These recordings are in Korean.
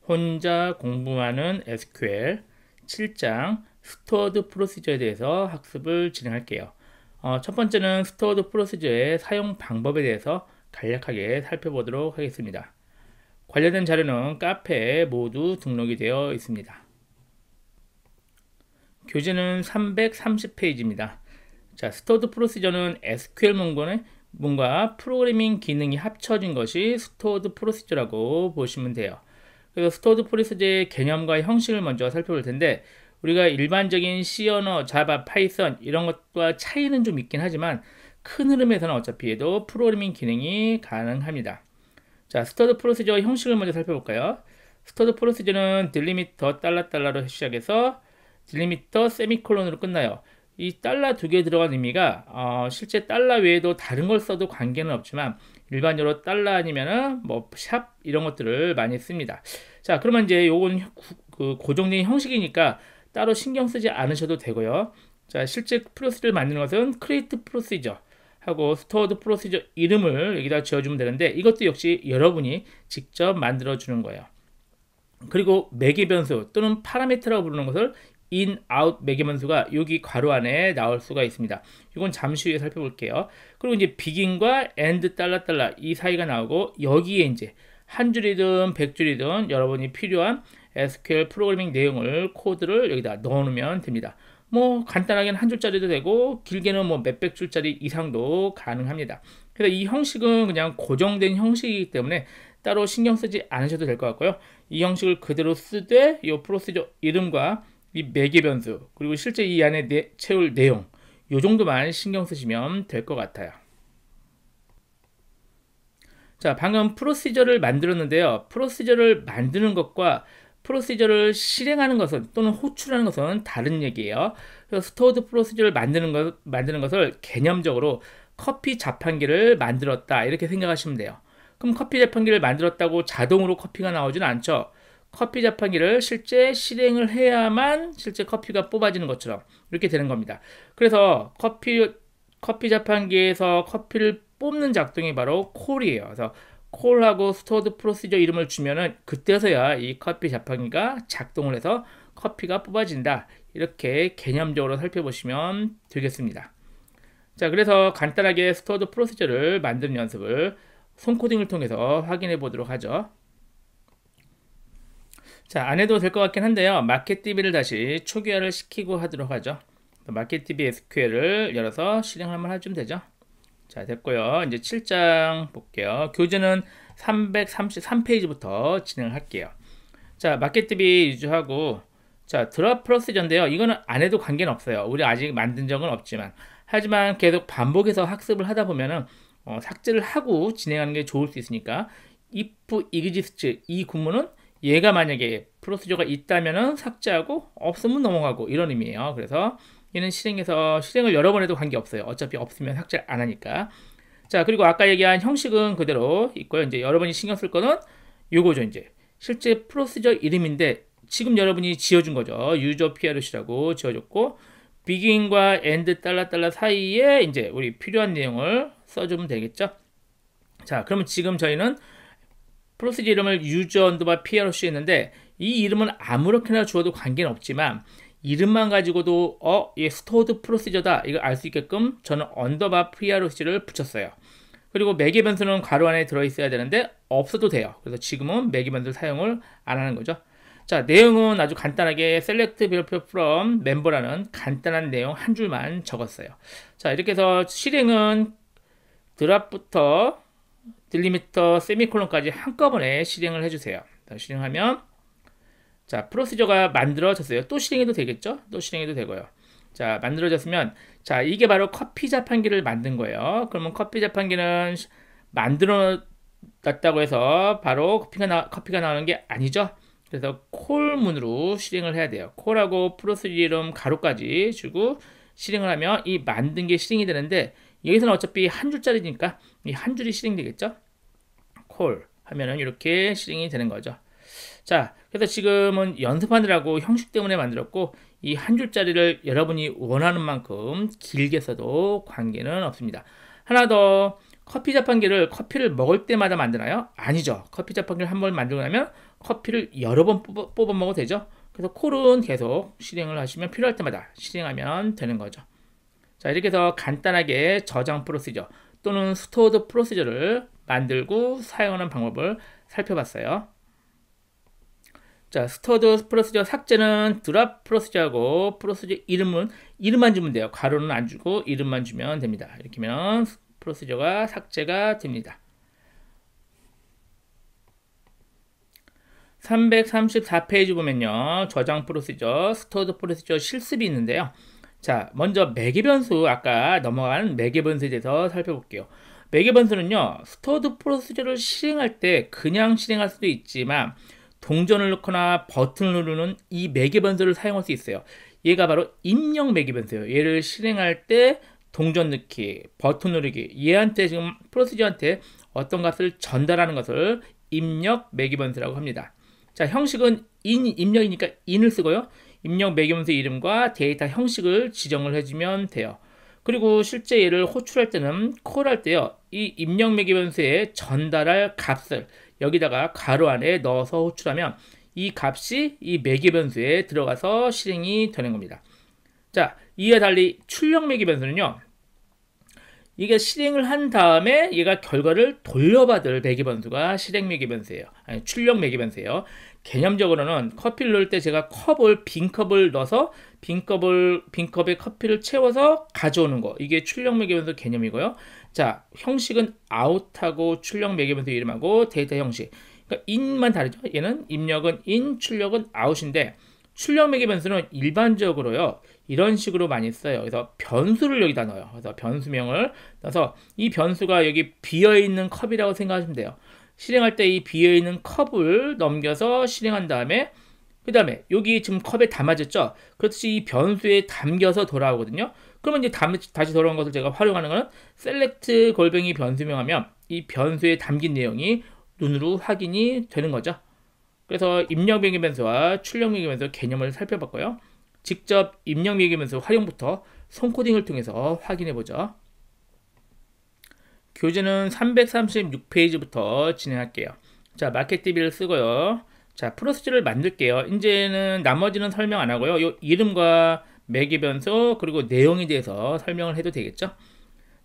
혼자 공부하는 SQL 7장 스토어드 프로시저에 대해서 학습을 진행할게요. 첫 번째는 스토어드 프로시저의 사용 방법에 대해서 간략하게 살펴보도록 하겠습니다. 관련된 자료는 카페에 모두 등록이 되어 있습니다. 교재는 330페이지입니다. 자, 스토어드 프로시저는 SQL 문과 프로그래밍 기능이 합쳐진 것이 스토어드 프로시저라고 보시면 돼요. 그래서 스토어드 프로시저의 개념과 형식을 먼저 살펴볼 텐데, 우리가 일반적인 C 언어, 자바, 파이썬 이런 것과 차이는 좀 있긴 하지만 큰 흐름에서는 어차피 얘도 프로그래밍 기능이 가능합니다. 자, 스토어드 프로시저 형식을 먼저 살펴볼까요? 스토어드 프로시저는 딜리미터 달러로 시작해서 딜리미터 세미콜론으로 끝나요. 이 달러 두 개 들어간 의미가 실제 달러 외에도 다른 걸 써도 관계는 없지만 일반적으로 달러 아니면은 뭐 샵 이런 것들을 많이 씁니다. 자, 그러면 이제 요건 고정된 형식이니까 따로 신경 쓰지 않으셔도 되고요. 자, 실제 프로시저를 만드는 것은 create procedure 하고 stored procedure 이름을 여기다 지어주면 되는데, 이것도 역시 여러분이 직접 만들어 주는 거예요. 그리고 매개 변수 또는 파라미터라고 부르는 것을 in, out 매개 변수가 여기 괄호 안에 나올 수가 있습니다. 이건 잠시 후에 살펴볼게요. 그리고 이제 begin과 end 달러 이 사이가 나오고, 여기에 이제 한 줄이든 100줄이든 여러분이 필요한 SQL 프로그래밍 내용을 코드를 여기다 넣어놓으면 됩니다. 뭐 간단하게는 한 줄짜리도 되고 길게는 뭐 몇백 줄짜리 이상도 가능합니다. 그래서 이 형식은 그냥 고정된 형식이기 때문에 따로 신경 쓰지 않으셔도 될 것 같고요. 이 형식을 그대로 쓰되 이 프로시저 이름과 이 매개 변수 그리고 실제 이 안에 채울 내용 요 정도만 신경 쓰시면 될 것 같아요. 자, 방금 프로시저를 만들었는데요. 프로시저를 만드는 것과 프로시저를 실행하는 것은 또는 호출하는 것은 다른 얘기예요. 그래서 스토어드 프로시저를 만드는 것을 개념적으로 커피 자판기를 만들었다 이렇게 생각하시면 돼요. 그럼 커피 자판기를 만들었다고 자동으로 커피가 나오지는 않죠. 커피 자판기를 실제 실행을 해야만 실제 커피가 뽑아지는 것처럼 이렇게 되는 겁니다. 그래서 커피 자판기에서 커피를 뽑는 작동이 바로 콜이에요. 그래서 콜하고 스토어드 프로시저 이름을 주면은 그때서야 이 커피 자판기가 작동을 해서 커피가 뽑아진다. 이렇게 개념적으로 살펴보시면 되겠습니다. 자, 그래서 간단하게 스토어드 프로시저를 만드는 연습을 손코딩을 통해서 확인해 보도록 하죠. 자, 안 해도 될 것 같긴 한데요. 마켓DB를 다시 초기화를 시키고 하도록 하죠. 마켓DB SQL을 열어서 실행을 한번 해주면 되죠. 자, 됐고요. 이제 7장 볼게요. 교재는 333페이지부터 진행을 할게요. 자, 마켓DB 유주하고, 자, 드랍 프로시저인데요. 이거는 안 해도 관계는 없어요. 우리 아직 만든 적은 없지만. 하지만 계속 반복해서 학습을 하다 보면은 삭제를 하고 진행하는 게 좋을 수 있으니까, if exists 이 구문은 얘가 만약에 프로시저가 있다면은 삭제하고 없으면 넘어가고 이런 의미예요. 그래서 얘는 실행을 여러 번 해도 관계없어요. 어차피 없으면 삭제 안 하니까. 자, 그리고 아까 얘기한 형식은 그대로 있고요. 이제 여러분이 신경 쓸 거는 요거죠. 이제 실제 프로시저 이름인데 지금 여러분이 지어준 거죠. 유저 PRC라고 지어줬고, begin과 end 달러 사이에 이제 우리 필요한 내용을 써주면 되겠죠. 자, 그러면 지금 저희는 프로시저 이름을 유저 언더바 PRC 했는데, 이 이름은 아무렇게나 주어도 관계는 없지만 이름만 가지고도 얘 스토어드 프로시저다 이걸 알 수 있게끔 저는 언더바 PRC를 붙였어요. 그리고 매개 변수는 괄호 안에 들어있어야 되는데 없어도 돼요. 그래서 지금은 매개 변수를 사용을 안 하는 거죠. 자, 내용은 아주 간단하게 select developer from member라는 간단한 내용 한 줄만 적었어요. 자, 이렇게 해서 실행은 드랍부터 딜리미터 세미콜론까지 한꺼번에 실행을 해주세요. 실행하면 자, 프로시저가 만들어졌어요. 또 실행해도 되겠죠? 또 실행해도 되고요. 자, 만들어졌으면 자, 이게 바로 커피 자판기를 만든 거예요. 그러면 커피 자판기는 만들어 놨다고 해서 바로 커피가 나오는 게 아니죠. 그래서 콜문으로 실행을 해야 돼요. 콜하고 프로시저 이름 가로까지 주고 실행을 하면 이 만든 게 실행이 되는데, 여기서는 어차피 한 줄짜리니까 이 한 줄이 실행되겠죠. 콜 하면은 이렇게 실행이 되는 거죠. 자, 그래서 지금은 연습하느라고 형식 때문에 만들었고, 이 한 줄짜리를 여러분이 원하는 만큼 길게 써도 관계는 없습니다. 하나 더 커피 자판기를 커피를 먹을 때마다 만드나요? 아니죠. 커피 자판기를 한 번 만들고 나면 커피를 여러 번 뽑아 먹어도 되죠. 그래서 콜은 계속 실행을 하시면 필요할 때마다 실행하면 되는 거죠. 자, 이렇게 해서 간단하게 저장 프로시저 또는 스토어드 프로시저를 만들고 사용하는 방법을 살펴봤어요. 자, 스토어드 프로시저 삭제는 드랍 프로시저하고 프로시저 이름만 주면 돼요. 가로는 안 주고 이름만 주면 됩니다. 이렇게 하면 프로시저가 삭제가 됩니다. 334페이지 보면요. 저장 프로시저, 스토어드 프로시저 실습이 있는데요. 자, 먼저 매개 변수, 아까 넘어간 매개 변수에 대해서 살펴볼게요. 매개 변수는요, 스토어드 프로시저를 실행할 때 그냥 실행할 수도 있지만 동전을 넣거나 버튼을 누르는 이 매개 변수를 사용할 수 있어요. 얘가 바로 입력 매개 변수예요. 얘를 실행할 때 동전 넣기, 버튼 누르기, 얘한테 지금 프로시저한테 어떤 값을 전달하는 것을 입력 매개 변수라고 합니다. 자, 형식은 입력이니까 in을 쓰고요. 입력 매개 변수 이름과 데이터 형식을 지정을 해주면 돼요. 그리고 실제 얘를 호출할 때는 콜할 때요. 이 입력 매개 변수에 전달할 값을 여기다가 가로 안에 넣어서 호출하면 이 값이 이 매개 변수에 들어가서 실행이 되는 겁니다. 자, 이와 달리 출력 매개 변수는요. 이게 실행을 한 다음에 얘가 결과를 돌려받을 매개 변수가 실행 매개 변수예요. 아니, 출력 매개 변수예요. 개념적으로는 커피를 넣을 때 제가 빈 컵을 넣어서 빈 컵에 커피를 채워서 가져오는 거. 이게 출력 매개 변수 개념이고요. 자, 형식은 out하고 출력 매개 변수 이름하고 데이터 형식. 그러니까 in만 다르죠. 얘는 입력은 in, 출력은 out인데 출력 매개 변수는 일반적으로요. 이런 식으로 많이 써요. 그래서 변수를 여기다 넣어요. 그래서 변수명을 넣어서 이 변수가 여기 비어있는 컵이라고 생각하시면 돼요. 실행할 때 이 비어있는 컵을 넘겨서 실행한 다음에 그 다음에 여기 지금 컵에 담아졌죠. 그렇듯이 이 변수에 담겨서 돌아오거든요. 그러면 이제 다시 돌아온 것을 제가 활용하는 것은 select 골뱅이 변수명 하면 이 변수에 담긴 내용이 눈으로 확인이 되는 거죠. 그래서 입력 매개 변수와 출력 매개 변수 개념을 살펴봤고요. 직접 입력 매개 변수 활용부터 손코딩을 통해서 확인해 보죠. 교재는 336페이지부터 진행할게요. 자, 마켓DB를 쓰고요. 자, 프로시저를 만들게요. 이제는 나머지는 설명 안 하고요. 요 이름과 매개 변수 그리고 내용에 대해서 설명을 해도 되겠죠.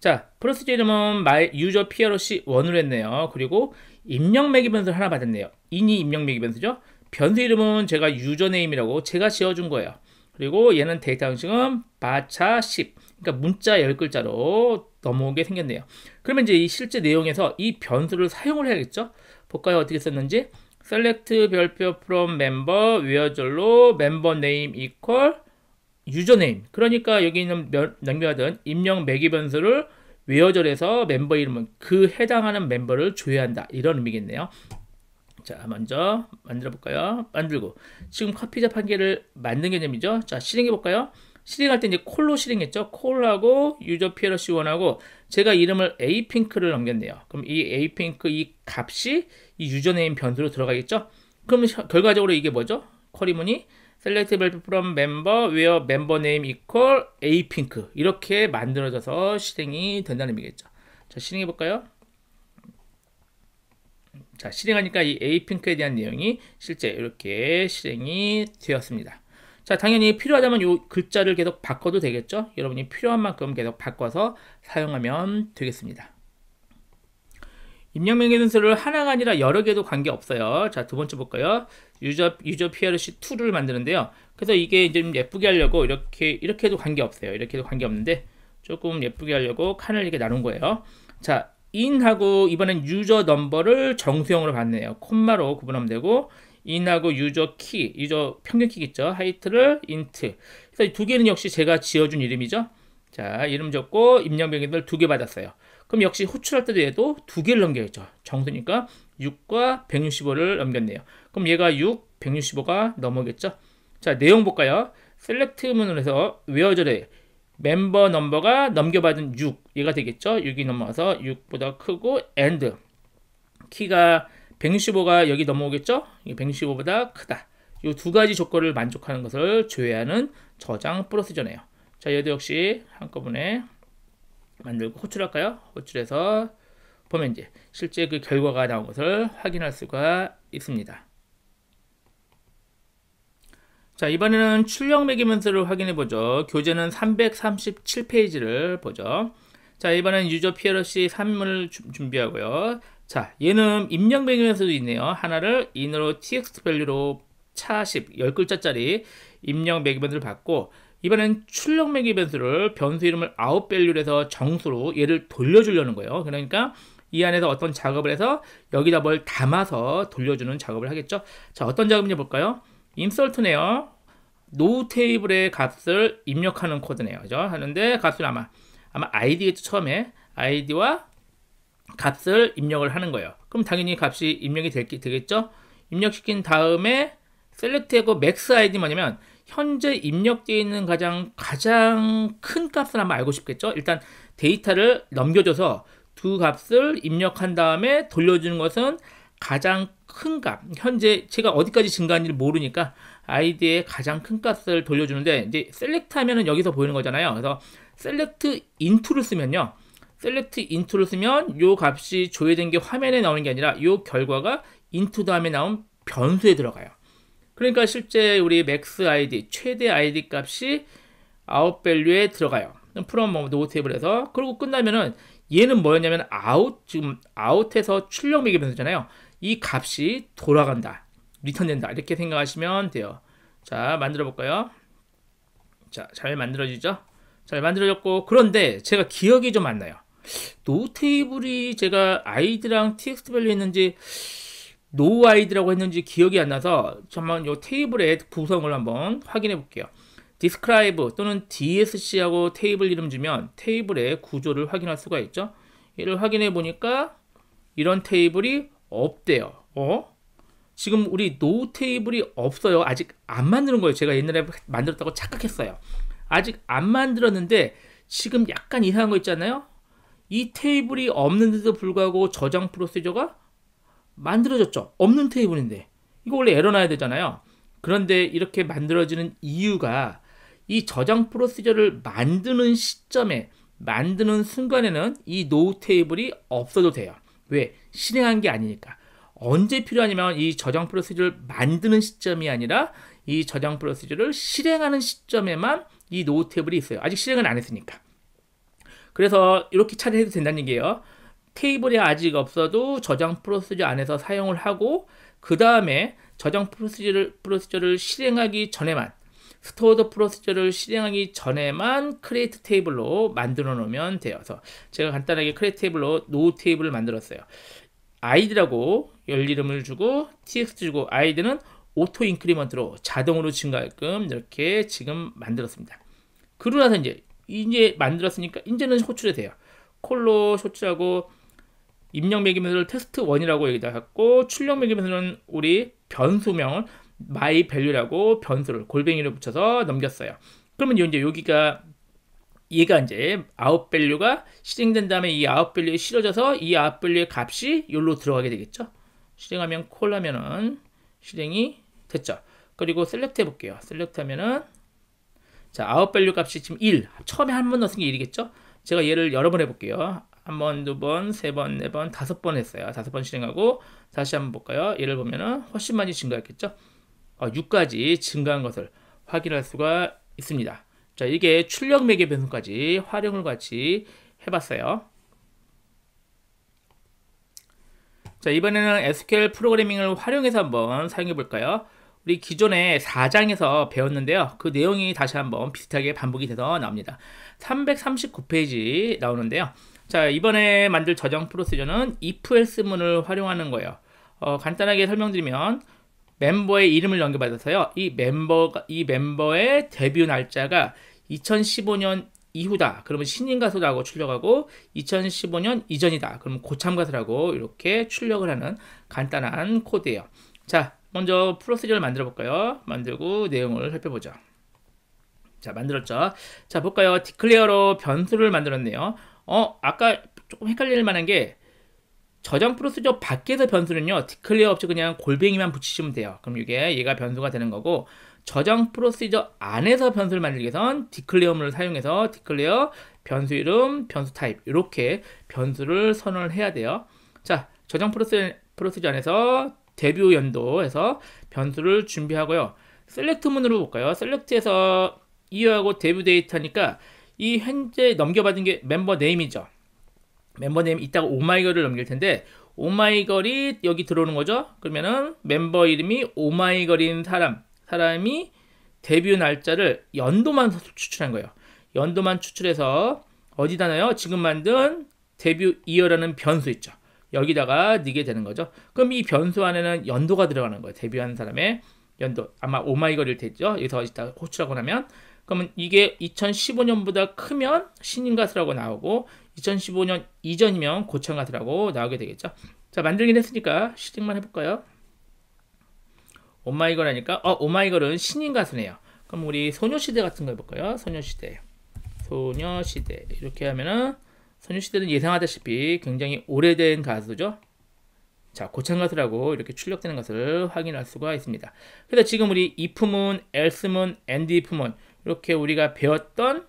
자, 프로시저 이름은 my user PRC1으로 했네요. 그리고 입력 매개 변수를 하나 받았네요. in이 입력 매개 변수죠. 변수 이름은 제가 유저네임이라고 제가 지어준 거예요. 그리고 얘는 데이터 형식은 바차 10, 그러니까 문자 10글자로 넘어오게 생겼네요. 그러면 이제 이 실제 내용에서 이 변수를 사용을 해야겠죠. 볼까요? 어떻게 썼는지. select 별표 from member where절로 member name equal 유저네임. 그러니까 여기 있는 넘겨가던 입력 매개 변수를 where절에서 멤버 이름은 그 해당하는 멤버를 조회한다. 이런 의미겠네요. 자, 먼저 만들어 볼까요? 만들고 지금 커피 자판기를 만든 개념이죠. 자, 실행해 볼까요? 실행할 때 이제 콜로 실행했죠. 콜하고 유저 PLC1하고 제가 이름을 apink를 넘겼네요. 그럼 이 apink 이 값이 이 유저네임 변수로 들어가겠죠. 그러면 결과적으로 이게 뭐죠? 쿼리문이 select from member where member name equal apink 이렇게 만들어져서 실행이 된다는 의미겠죠. 자, 실행해 볼까요? 자, 실행하니까 이 apink에 대한 내용이 실제 이렇게 실행이 되었습니다. 자, 당연히 필요하다면 이 글자를 계속 바꿔도 되겠죠. 여러분이 필요한 만큼 계속 바꿔서 사용하면 되겠습니다. 입력 매개 변수를 하나가 아니라 여러 개도 관계없어요. 자, 두 번째 볼까요? 유저 PRC2를 만드는데요. 그래서 이게 이제 좀 예쁘게 하려고 이렇게 해도 관계없어요. 이렇게 해도 관계없는데 조금 예쁘게 하려고 칸을 이렇게 나눈 거예요. 자, in하고 이번엔 유저 넘버를 정수형으로 받네요. 콤마로 구분하면 되고 in하고 유저 키, 유저 평균 키겠죠. 하이트를 int. 그래서 이 두 개는 역시 제가 지어준 이름이죠. 자, 이름 적고 입력 명령을 2개 받았어요. 그럼 역시 호출할 때도 얘도 2개를 넘겨야죠. 정수니까 6과 165를 넘겼네요. 그럼 얘가 6, 165가 넘어오겠죠. 자, 내용 볼까요? select 문으로 해서 where절에 멤버 넘버가 넘겨받은 6, 얘가 되겠죠. 6이 넘어와서 6보다 크고 and 키가 165가 여기 넘어오겠죠. 165보다 크다. 이 두 가지 조건을 만족하는 것을 조회하는 저장 프로시저네요. 자, 얘도 역시 한꺼번에 만들고 호출할까요? 호출해서 보면 이제 실제 그 결과가 나온 것을 확인할 수가 있습니다. 자, 이번에는 출력 매기면서를 확인해 보죠. 교재는 337페이지를 보죠. 자, 이번엔 유저 PLC 3을 준비하고요. 자, 얘는 입력 매기면서도 있네요. 하나를 in으로 txt 밸류로 차10 10글자짜리 입력 매기면서를 받고, 이번엔 출력 매기면서를 변수 이름을 out 밸류로 해서 정수로 얘를 돌려주려는 거예요. 그러니까 이 안에서 어떤 작업을 해서 여기다 뭘 담아서 돌려주는 작업을 하겠죠. 자, 어떤 작업인지 볼까요? 인설트네요. 노 테이블의 값을 입력하는 코드네요. 그죠? 하는데 값을 아마 id겠죠. 처음에 id와 값을 입력을 하는 거예요. 그럼 당연히 값이 입력이 되겠죠. 입력시킨 다음에 select하고 max id 뭐냐면 현재 입력되어 있는 가장 큰 값을 한번 알고 싶겠죠. 일단 데이터를 넘겨줘서 두 값을 입력한 다음에 돌려주는 것은 가장 큰 값, 현재 제가 어디까지 증가한지를 모르니까 id의 가장 큰 값을 돌려주는데, 이제 select 하면은 여기서 보이는 거잖아요. 그래서 select into를 쓰면요, select into를 쓰면 요 값이 조회된 게 화면에 나오는 게 아니라 요 결과가 into 다음에 나온 변수에 들어가요. 그러니까 실제 우리 max id, 최대 id 값이 out value에 들어가요. from no table에서. 그리고 끝나면은 얘는 뭐였냐면 out, 지금 out에서 출력 매기면서잖아요. 이 값이 돌아간다, 리턴된다, 이렇게 생각하시면 돼요. 자, 만들어 볼까요? 자, 잘 만들어지죠? 잘 만들어졌고, 그런데 제가 기억이 좀 안 나요. 노 테이블이 제가 id랑 txt 밸류 했는지 no id라고 했는지 기억이 안 나서 한번 이 테이블의 구성을 한번 확인해 볼게요. describe 또는 dsc하고 테이블 이름 주면 테이블의 구조를 확인할 수가 있죠. 얘를 확인해 보니까 이런 테이블이 없대요. 지금 우리 no 테이블이 없어요. 아직 안 만드는 거예요. 제가 옛날에 만들었다고 착각했어요. 아직 안 만들었는데 지금 약간 이상한 거 있잖아요. 이 테이블이 없는데도 불구하고 저장 프로시저가 만들어졌죠. 없는 테이블인데 이거 원래 에러 나야 되잖아요. 그런데 이렇게 만들어지는 이유가 이 저장 프로시저를 만드는 시점에, 만드는 순간에는 이 no 테이블이 없어도 돼요. 왜? 실행한 게 아니니까. 언제 필요하냐면 이 저장 프로시저를 만드는 시점이 아니라 이 저장 프로시저를 실행하는 시점에만 이 no 테이블이 있어요. 아직 실행은 안 했으니까. 그래서 이렇게 처리해도 된다는 얘기예요. 테이블이 아직 없어도 저장 프로시저 안에서 사용을 하고, 그 다음에 저장 프로시저를 실행하기 전에만, 스토어드 프로시저를 실행하기 전에만 크리에이트 테이블로 만들어 놓으면 돼요. 그래서 제가 간단하게 크리에이트 테이블로 no 테이블을 만들었어요. id라고 열 이름을 주고 txt 주고, id는 오토 인크리먼트로 자동으로 증가하게끔 이렇게 지금 만들었습니다. 그러고 나서 이제 만들었으니까 이제는 호출이 돼요. 콜로 호출하고, 입력 매기면서를 테스트 1이라고 여기다 갖고, 출력 매기면서는 우리 변수명을 my value라고 변수를 골뱅이를 붙여서 넘겼어요. 그러면 이제 여기가 얘가 이제 out value가 실행된 다음에 이 out value에 실어져서 이 out value의 값이 여기로 들어가게 되겠죠. 실행하면 콜 하면은 실행이 됐죠. 그리고 셀렉트 해볼게요. 셀렉트 하면은 자, out value 값이 지금 1, 처음에 한 번 넣은 게 1이겠죠. 제가 얘를 여러 번 해볼게요. 한 번, 두 번, 세 번, 네 번, 5번 했어요. 5번 실행하고 다시 한번 볼까요? 얘를 보면은 훨씬 많이 증가했겠죠. 6까지 증가한 것을 확인할 수가 있습니다. 자, 이게 출력 매개 변수까지 활용을 같이 해봤어요. 자, 이번에는 SQL 프로그래밍을 활용해서 한번 사용해 볼까요? 우리 기존에 4장에서 배웠는데요. 그 내용이 다시 한번 비슷하게 반복이 돼서 나옵니다. 339페이지 나오는데요. 자, 이번에 만들 저장 프로시저는 if else 문을 활용하는 거예요. 간단하게 설명드리면 멤버의 이름을 연결받아서요. 이 멤버의 데뷔 날짜가 2015년 이후다. 그러면 신인 가수라고 출력하고, 2015년 이전이다. 그러면 고참 가수라고 이렇게 출력을 하는 간단한 코드예요. 자, 먼저 프로시저를 만들어 볼까요? 만들고 내용을 살펴보죠. 자, 만들었죠. 자, 볼까요? 디클레어로 변수를 만들었네요. 아까 조금 헷갈릴 만한 게, 저장 프로시저 밖에서 변수는요, 디클레어 없이 그냥 골뱅이만 붙이시면 돼요. 그럼 얘가 변수가 되는 거고, 저장 프로시저 안에서 변수를 만들기 위해선 디클레어문을 사용해서 디클레어 변수 이름, 변수 타입 이렇게 변수를 선언을 해야 돼요. 자, 저장 프로시저 안에서 데뷔 연도에서 변수를 준비하고요. 셀렉트문으로 볼까요? 셀렉트에서 이어하고 데뷔 데이터니까 이 현재 넘겨받은 게 멤버 네임이죠. 멤버 네임 이따가 오마이걸을 넘길 텐데 오마이걸이 여기 들어오는 거죠. 그러면은 멤버 이름이 오마이걸인 사람이 데뷔 날짜를 연도만 추출한 거예요. 연도만 추출해서 어디다 넣어요? 지금 만든 데뷔 이어라는 변수 있죠. 여기다가 넣게 되는 거죠. 그럼 이 변수 안에는 연도가 들어가는 거예요. 데뷔한 사람의 연도. 아마 오마이걸일 테죠. 여기서 이따 호출하고 나면. 그러면 이게 2015년보다 크면 신인 가수라고 나오고 2015년 이전이면 고참 가수라고 나오게 되겠죠. 자, 만들긴 했으니까 실행만 해볼까요? 오마이걸 하니까 오마이걸은 신인 가수네요. 그럼 우리 소녀시대 같은 거 해볼까요? 소녀시대 이렇게 하면은 소녀시대는 예상하다시피 굉장히 오래된 가수죠. 자, 고참 가수라고 이렇게 출력되는 것을 확인할 수가 있습니다. 그래서 지금 우리 if문, else문, and if문 이렇게 우리가 배웠던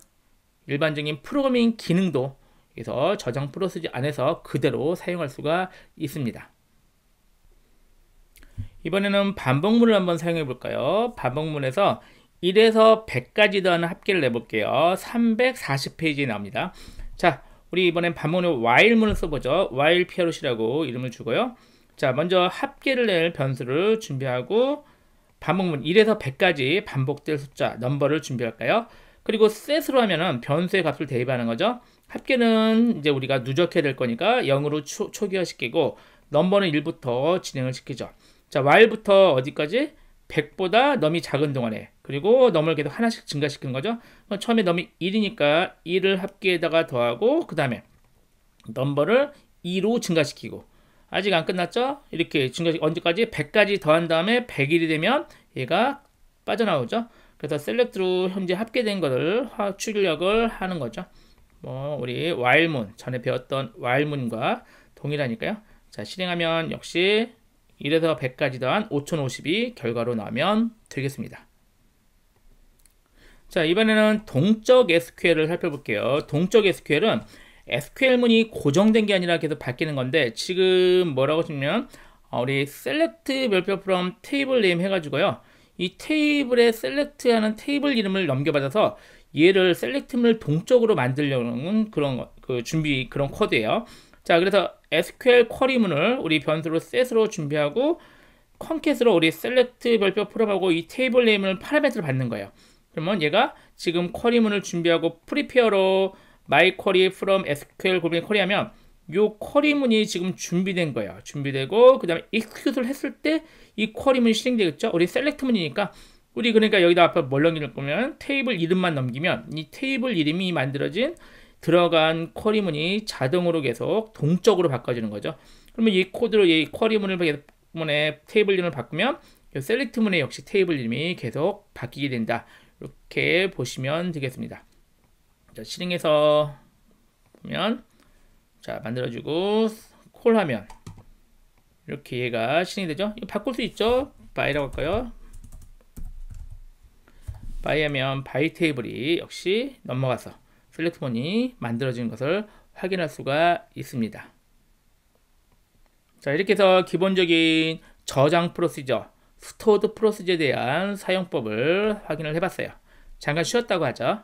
일반적인 프로그래밍 기능도 그래서 저장 프로시저 안에서 그대로 사용할 수가 있습니다. 이번에는 반복문을 한번 사용해 볼까요? 반복문에서 1에서 100까지 더하는 합계를 내볼게요. 340페이지에 나옵니다. 자, 우리 이번엔 반복문에 while문을 써보죠. while PROC라고 이름을 주고요. 자, 먼저 합계를 낼 변수를 준비하고 반복문 1에서 100까지 반복될 숫자 넘버를 준비할까요? 그리고 set으로 하면은 변수의 값을 대입하는 거죠. 합계는 이제 우리가 누적해야 될 거니까 0으로 초기화시키고 넘버는 1부터 진행을 시키죠. 자, while부터 어디까지? 100보다 넘이 작은 동안에 그리고 넘을 계속 하나씩 증가시키는 거죠. 처음에 넘이 1이니까 1을 합계에다가 더하고 그 다음에 넘버를 2로 증가시키고 아직 안 끝났죠? 이렇게 증가시키고 언제까지? 100까지 더한 다음에 100일이 되면 얘가 빠져나오죠. 그래서 셀렉트로 현재 합계된 것을 출력을 하는 거죠. 우리 while문 전에 배웠던 while문과 동일하니까요. 자, 실행하면 역시 1에서 100까지 더한 5050이 결과로 나오면 되겠습니다. 자, 이번에는 동적 SQL을 살펴볼게요. 동적 SQL은 SQL문이 고정된 게 아니라 계속 바뀌는 건데 지금 뭐라고 하시면 우리 select 별표 from table name 해가지고요. 이 테이블에 select하는 테이블 이름을 넘겨받아서 얘를 select문을 동적으로 만들려는 그런 그런 코드예요. 자, 그래서 SQL 쿼리문을 우리 변수로 set으로 준비하고 concate로 우리 select 별표 from하고 이 테이블 네임을 파라미터를 받는 거예요. 그러면 얘가 지금 쿼리문을 준비하고 prepare로 my query from SQL 곱하기 query 하면 요 쿼리문이 지금 준비된 거예요. 준비되고 그 다음에 execute를 했을 때 이 쿼리문이 실행되겠죠. 우리 select문이니까 우리 그러니까 여기다 앞에 뭘 넘길 거면 테이블 이름만 넘기면 이 테이블 이름이 만들어진 들어간 쿼리문이 자동으로 계속 동적으로 바꿔지는 거죠. 그러면 이 코드로 이 쿼리문을 테이블 이름을 바꾸면 이 셀렉트문의 역시 테이블 이름이 계속 바뀌게 된다. 이렇게 보시면 되겠습니다. 자, 실행해서 보면 자, 만들어주고 콜하면 이렇게 얘가 실행이 되죠. 이거 바꿀 수 있죠. by라고 할까요? by 하면 by 테이블이 역시 넘어가서 셀렉트문이 만들어진 것을 확인할 수가 있습니다. 자, 이렇게 해서 기본적인 저장 프로시저, 스토어드 프로시저에 대한 사용법을 확인을 해봤어요. 잠깐 쉬었다고 하죠.